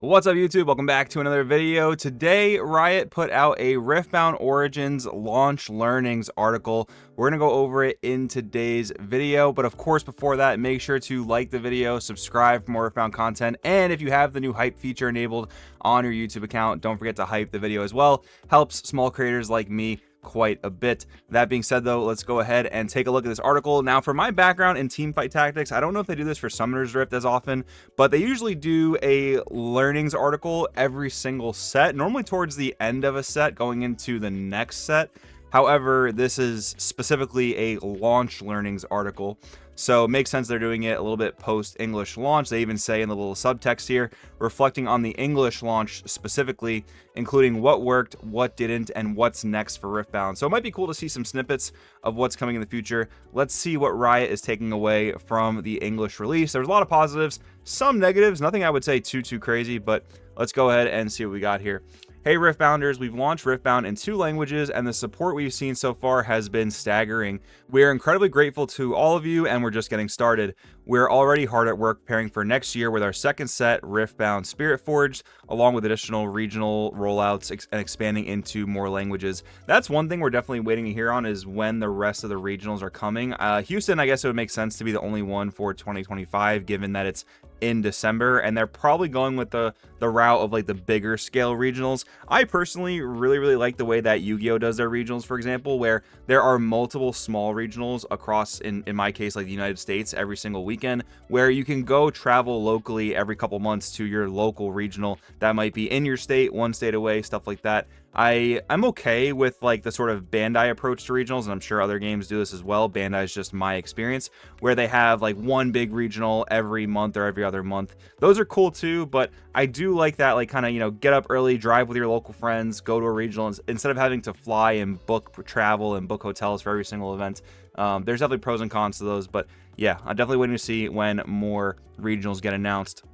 What's up, YouTube? Welcome back to another video. Today, Riot put out a Riftbound Origins launch learnings article. We're going to go over it in today's video, but of course, before that, make sure to like the video, subscribe for more Riftbound content, and if you have the new hype feature enabled on your YouTube account, don't forget to hype the video as well. Helps small creators like me quite a bit. That being said, though, let's go ahead and take a look at this article. Now, for my background in teamfight tactics, I don't know if they do this for Summoner's Rift as often, but they usually do a learnings article every single set, normally towards the end of a set going into the next set. However, this is specifically a launch learnings article, so it makes sense they're doing it a little bit post-English launch. They even say in the little subtext here, reflecting on the English launch specifically, including what worked, what didn't, and what's next for Riftbound. So it might be cool to see some snippets of what's coming in the future. Let's see what Riot is taking away from the English release. There's a lot of positives, some negatives, nothing I would say too crazy, but let's go ahead and see what we got here. Hey Riftbounders, we've launched Riftbound in 2 languages and the support we've seen so far has been staggering. We are incredibly grateful to all of you and we're just getting started. We're already hard at work preparing for next year with our second set, Riftbound Spirit Forged, along with additional regional rollouts and expanding into more languages. That's one thing we're definitely waiting to hear on, is when the rest of the regionals are coming. Houston, I guess it would make sense to be the only one for 2025, given that it's in December, and they're probably going with the route of like the bigger scale regionals. I personally really like the way that Yu-Gi-Oh does their regionals, for example, where there are multiple small regionals across, in my case, like the United States every single weekend, where you can go travel locally every couple months to your local regional that might be in your state, one state away, stuff like that. I'm okay with like the sort of Bandai approach to regionals, and I'm sure other games do this as well. Bandai is just my experience, where they have like one big regional every month or every other month. Those are cool too, but I do like that, like, kind of, you know, get up early, drive with your local friends, go to a regional instead of having to fly and book travel and book hotels for every single event. There's definitely pros and cons to those, but yeah, I'm definitely waiting to see when more regionals get announced.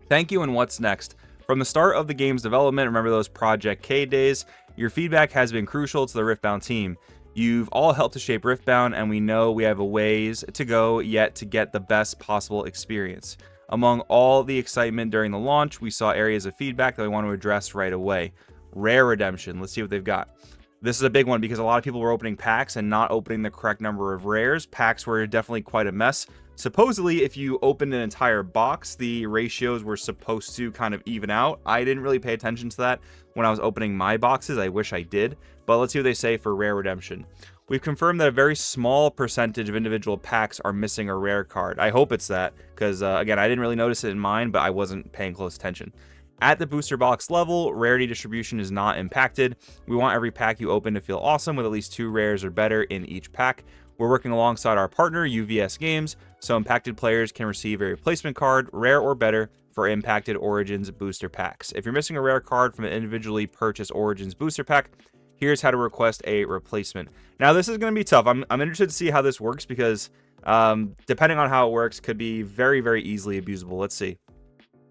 Thank you, and what's next? From the start of the game's development, remember those Project K days, your feedback has been crucial to the Riftbound team. You've all helped to shape Riftbound, and we know we have a ways to go yet to get the best possible experience. Among all the excitement during the launch, we saw areas of feedback that we want to address right away. Rare redemption. Let's see what they've got. This is a big one because a lot of people were opening packs and not opening the correct number of rares. Packs were definitely quite a mess. Supposedly, if you opened an entire box, the ratios were supposed to kind of even out. I didn't really pay attention to that when I was opening my boxes. I wish I did. But let's see what they say for rare redemption. We've confirmed that a very small percentage of individual packs are missing a rare card. I hope it's that, because again, I didn't really notice it in mine, but I wasn't paying close attention. At the booster box level, rarity distribution is not impacted. We want every pack you open to feel awesome with at least 2 rares or better in each pack. We're working alongside our partner, UVS Games, so impacted players can receive a replacement card, rare or better, for impacted Origins booster packs. If you're missing a rare card from an individually purchased Origins booster pack, here's how to request a replacement. Now, this is going to be tough. I'm interested to see how this works because depending on how it works, could be very easily abusable. Let's see.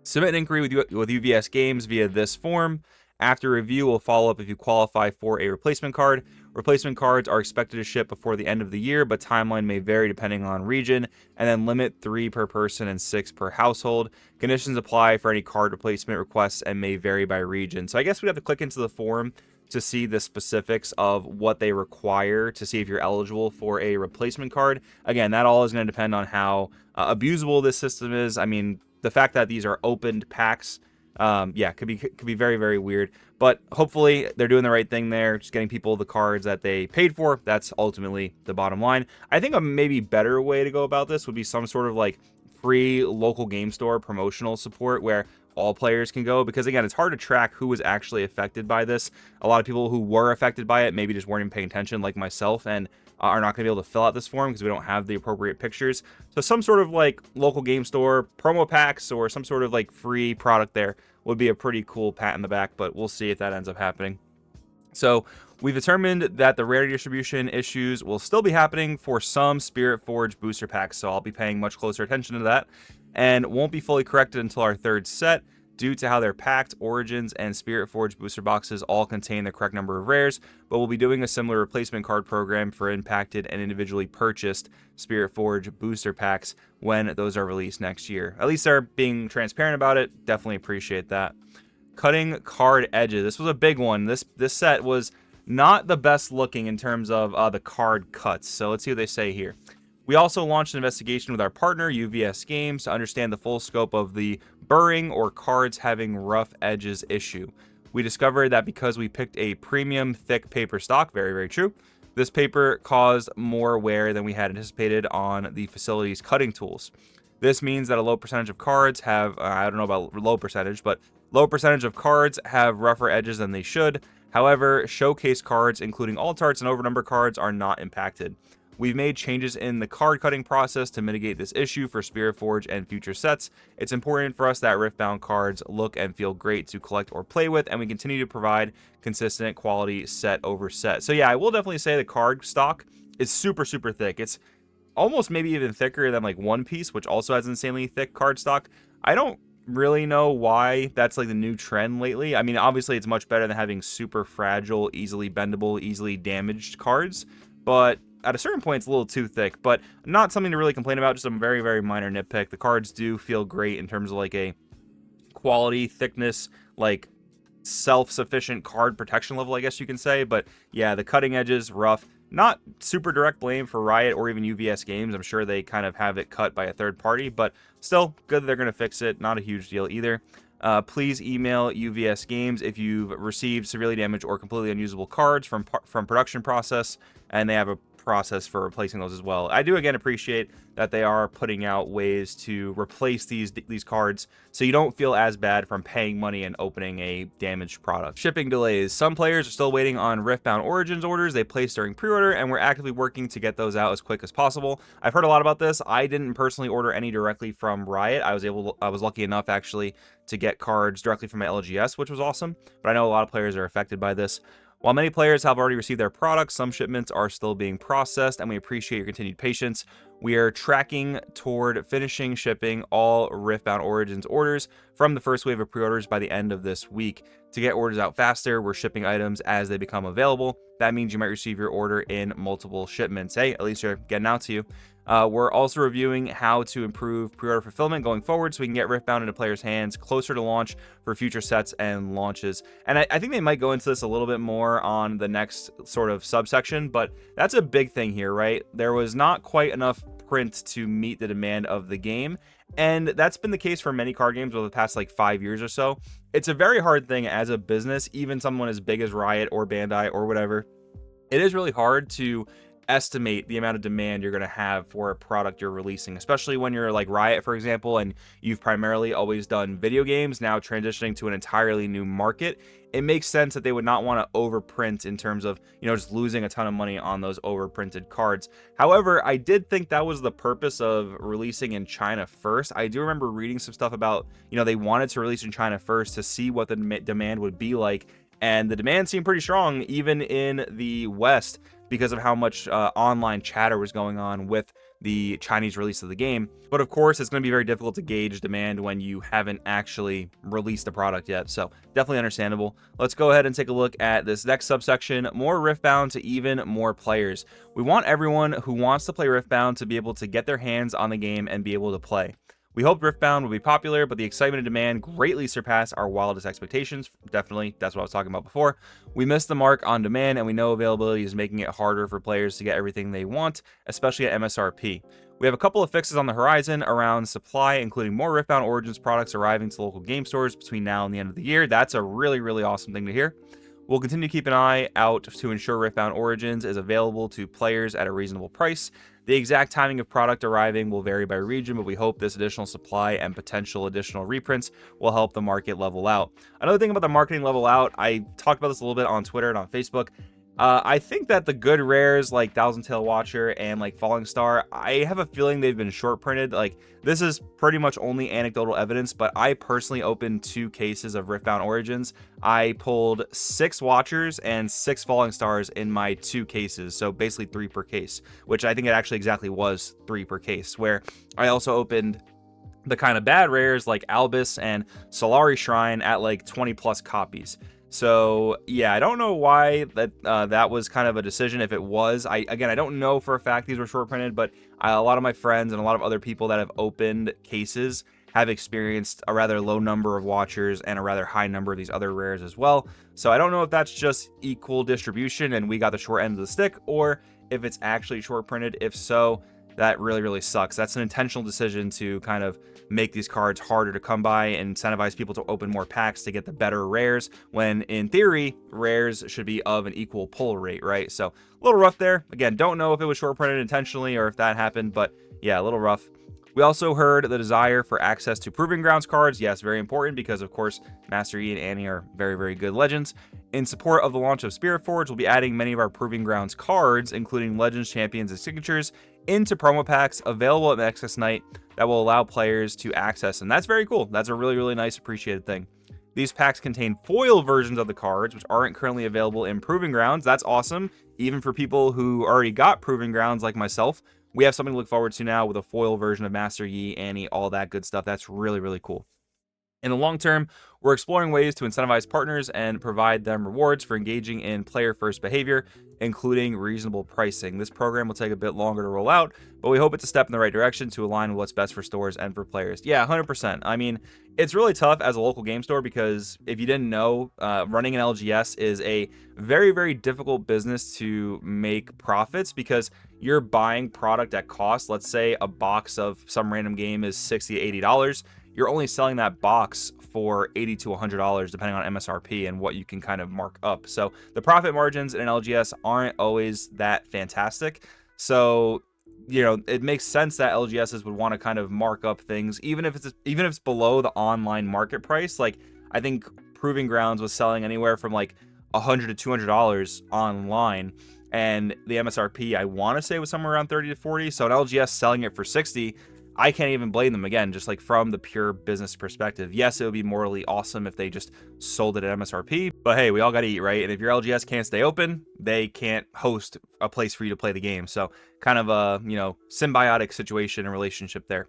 Submit an inquiry with UVS Games via this form. After review, we'll follow up if you qualify for a replacement card. Replacement cards are expected to ship before the end of the year, but timeline may vary depending on region, and then limit 3 per person and 6 per household. Conditions apply for any card replacement requests and may vary by region. So I guess we'd have to click into the form to see the specifics of what they require to see if you're eligible for a replacement card. Again, that all is going to depend on how abusable this system is. I mean, the fact that these are opened packs, yeah, could be very weird, but hopefully they're doing the right thing there, just getting people the cards that they paid for. That's ultimately the bottom line. I think a maybe better way to go about this would be some sort of like free local game store promotional support where all players can go, because again, it's hard to track who was actually affected by this. A lot of people who were affected by it maybe just weren't even paying attention, like myself, and are not going to be able to fill out this form because we don't have the appropriate pictures. So some sort of like local game store promo packs or some sort of like free product there would be a pretty cool pat in the back, but we'll see if that ends up happening. So we've determined that the rarity distribution issues will still be happening for some Spirit Forge booster packs, so I'll be paying much closer attention to that, and won't be fully corrected until our 3rd set. Due to how they're packed, Origins and Spirit Forge booster boxes all contain the correct number of rares, but we'll be doing a similar replacement card program for impacted and individually purchased Spirit Forge booster packs when those are released next year. At least they're being transparent about it. Definitely appreciate that. Cutting card edges. This was a big one. This set was not the best looking in terms of the card cuts. So let's see what they say here. We also launched an investigation with our partner, UVS Games, to understand the full scope of the burring or cards having rough edges issue. We discovered that because we picked a premium thick paper stock, very, very true, this paper caused more wear than we had anticipated on the facility's cutting tools. This means that a low percentage of cards have, I don't know about low percentage, but low percentage of cards have rougher edges than they should. However, showcase cards, including alt arts and overnumber cards, are not impacted. We've made changes in the card cutting process to mitigate this issue for Spirit Forge and future sets. It's important for us that Riftbound cards look and feel great to collect or play with, and we continue to provide consistent quality set over set. So yeah, I will definitely say the card stock is super, super thick. It's almost maybe even thicker than like One Piece, which also has insanely thick card stock. I don't really know why that's like the new trend lately. I mean, obviously it's much better than having super fragile, easily bendable, easily damaged cards, but at a certain point it's a little too thick, but not something to really complain about, just a very, very minor nitpick. The cards do feel great in terms of like a quality, thickness, like self-sufficient card protection level, I guess you can say. But yeah, the cutting edges, rough. Not super direct blame for Riot or even UVS Games. I'm sure they kind of have it cut by a third party, but still good that they're going to fix it. Not a huge deal either. Please email UVS Games if you've received severely damaged or completely unusable cards from production process, and they have a process for replacing those as well. I do again appreciate that they are putting out ways to replace these cards so you don't feel as bad from paying money and opening a damaged product. Shipping delays. Some players are still waiting on Riftbound Origins orders they placed during pre-order, and we're actively working to get those out as quick as possible. I've heard a lot about this. I didn't personally order any directly from Riot. I was lucky enough actually to get cards directly from my LGS, which was awesome, but I know a lot of players are affected by this. While many players have already received their products, some shipments are still being processed, and we appreciate your continued patience. We are tracking toward finishing shipping all Riftbound Origins orders from the first wave of pre-orders by the end of this week. To get orders out faster, we're shipping items as they become available. That means you might receive your order in multiple shipments. Hey, at least they're getting out to you. We're also reviewing how to improve pre-order fulfillment going forward so we can get Riftbound into players' hands closer to launch for future sets and launches. And I think they might go into this a little bit more on the next sort of subsection, but that's a big thing here, right? There was not quite enough print to meet the demand of the game, and that's been the case for many card games over the past like 5 years or so. It's a very hard thing as a business, even someone as big as Riot or Bandai or whatever. It is really hard to estimate the amount of demand you're going to have for a product you're releasing, especially when you're like Riot, for example, and you've primarily always done video games, now transitioning to an entirely new market. It makes sense that they would not want to overprint in terms of, just losing a ton of money on those overprinted cards. However, I did think that was the purpose of releasing in China first. I do remember reading some stuff about, they wanted to release in China first to see what the demand would be like. And the demand seemed pretty strong, even in the West, because of how much online chatter was going on with the Chinese release of the game. But of course, it's going to be very difficult to gauge demand when you haven't actually released the product yet. So definitely understandable. Let's go ahead and take a look at this next subsection, more Riftbound to even more players. We want everyone who wants to play Riftbound to be able to get their hands on the game and be able to play. We hoped Riftbound would be popular, but the excitement and demand greatly surpassed our wildest expectations. Definitely, that's what I was talking about before. We missed the mark on demand, and we know availability is making it harder for players to get everything they want, especially at MSRP. We have a couple of fixes on the horizon around supply, including more Riftbound Origins products arriving to local game stores between now and the end of the year. That's a really, really awesome thing to hear. We'll continue to keep an eye out to ensure Riftbound Origins is available to players at a reasonable price. The exact timing of product arriving will vary by region, but we hope this additional supply and potential additional reprints will help the market level out. Another thing about the marketing level out, I talked about this a little bit on Twitter and on Facebook. I think that the good rares like Thousand Tail Watcher and like Falling Star, I have a feeling they've been short printed. Like, this is pretty much only anecdotal evidence, but I personally opened 2 cases of Riftbound Origins. I pulled 6 Watchers and 6 Falling Stars in my 2 cases, so basically 3 per case, which I think it actually exactly was 3 per case, where I also opened the kind of bad rares like Albus and Solari Shrine at like 20 plus copies. So yeah, I don't know why that was kind of a decision. If it was, I don't know for a fact these were short printed, but a lot of my friends and a lot of other people that have opened cases have experienced a rather low number of watchers and a rather high number of these other rares as well. So I don't know if that's just equal distribution and we got the short end of the stick, or if it's actually short printed. If so, that really sucks. That's an intentional decision to kind of make these cards harder to come by and incentivize people to open more packs to get the better rares, when in theory rares should be of an equal pull rate, right? So a little rough there. Again, don't know if it was short printed intentionally or if that happened, but yeah, a little rough. We also heard the desire for access to Proving Grounds cards. Yes, very important, because of course Master Yi and Annie are very good legends. In support of the launch of Spirit Forge, we'll be adding many of our Proving Grounds cards, including Legends, Champions, and Signatures, into promo packs available at Access Night that will allow players to access them. That's very cool. That's a really nice, appreciated thing. These packs contain foil versions of the cards, which aren't currently available in Proving Grounds. That's awesome. Even for people who already got Proving Grounds like myself, we have something to look forward to now with a foil version of Master Yi, Annie, all that good stuff. That's really cool. In the long term, we're exploring ways to incentivize partners and provide them rewards for engaging in player-first behavior, including reasonable pricing. This program will take a bit longer to roll out, but we hope it's a step in the right direction to align with what's best for stores and for players. Yeah, 100%. I mean, it's really tough as a local game store, because if you didn't know, running an LGS is a very difficult business to make profits, because you're buying product at cost. Let's say a box of some random game is $60 to $80. You're only selling that box for $80 to $100 depending on MSRP and what you can kind of mark up. So the profit margins in an LGS aren't always that fantastic. So, you know, it makes sense that LGSs would want to kind of mark up things, even if it's below the online market price. Like, I think Proving Grounds was selling anywhere from like $100 to $200 online, and the MSRP I want to say was somewhere around 30 to 40. So an LGS selling it for 60, I can't even blame them, again, just like from the pure business perspective. Yes, it would be morally awesome if they just sold it at MSRP, but hey, we all got to eat, right? And if your LGS can't stay open, they can't host a place for you to play the game. So kind of a, you know, symbiotic situation and relationship there.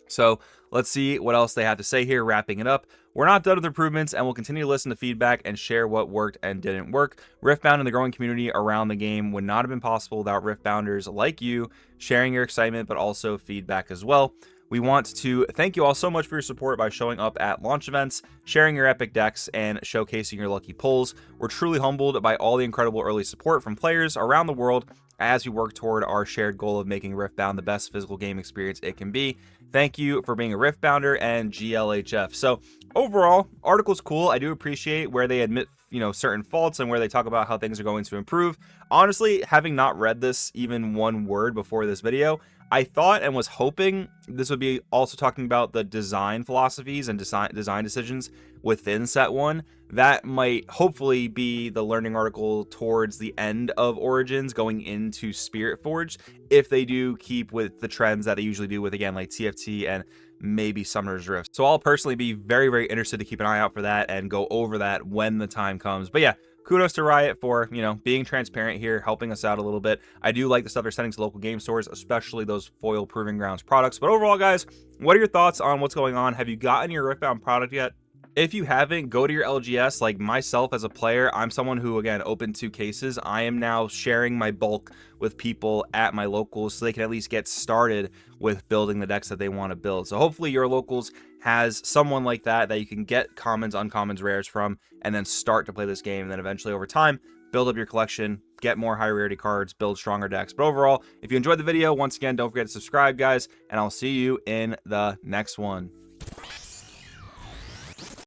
So let's see what else they have to say here, wrapping it up. We're not done with improvements, and we'll continue to listen to feedback and share what worked and didn't work. Riftbound and the growing community around the game would not have been possible without Riftbounders like you sharing your excitement, but also feedback as well. We want to thank you all so much for your support by showing up at launch events, sharing your epic decks, and showcasing your lucky pulls. We're truly humbled by all the incredible early support from players around the world as we work toward our shared goal of making Riftbound the best physical game experience it can be. Thank you for being a Riftbounder and GLHF. So overall, article's cool. I do appreciate where they admit, you know, certain faults and where they talk about how things are going to improve. Honestly, having not read this even one word before this video, I thought and was hoping this would be also talking about the design philosophies and design decisions within set 1. That might hopefully be the learning article towards the end of Origins going into Spirit Forge, if they do keep with the trends that they usually do with, again, like TFT and maybe Summoner's Rift. So I'll personally be very interested to keep an eye out for that and go over that when the time comes. But yeah, kudos to Riot for, you know, being transparent here, helping us out a little bit. I do like the stuff they're sending to local game stores, especially those foil Proving Grounds products. But overall, guys, what are your thoughts on what's going on? Have you gotten your Riftbound product yet? If you haven't, go to your LGS. Like myself as a player, I'm someone who, again, opened 2 cases. I am now sharing my bulk with people at my locals so they can at least get started with building the decks that they want to build. So hopefully your locals has someone like that you can get commons, uncommons, rares from, and then start to play this game. And then eventually over time, build up your collection, get more high rarity cards, build stronger decks. But overall, if you enjoyed the video, once again, don't forget to subscribe, guys, and I'll see you in the next one.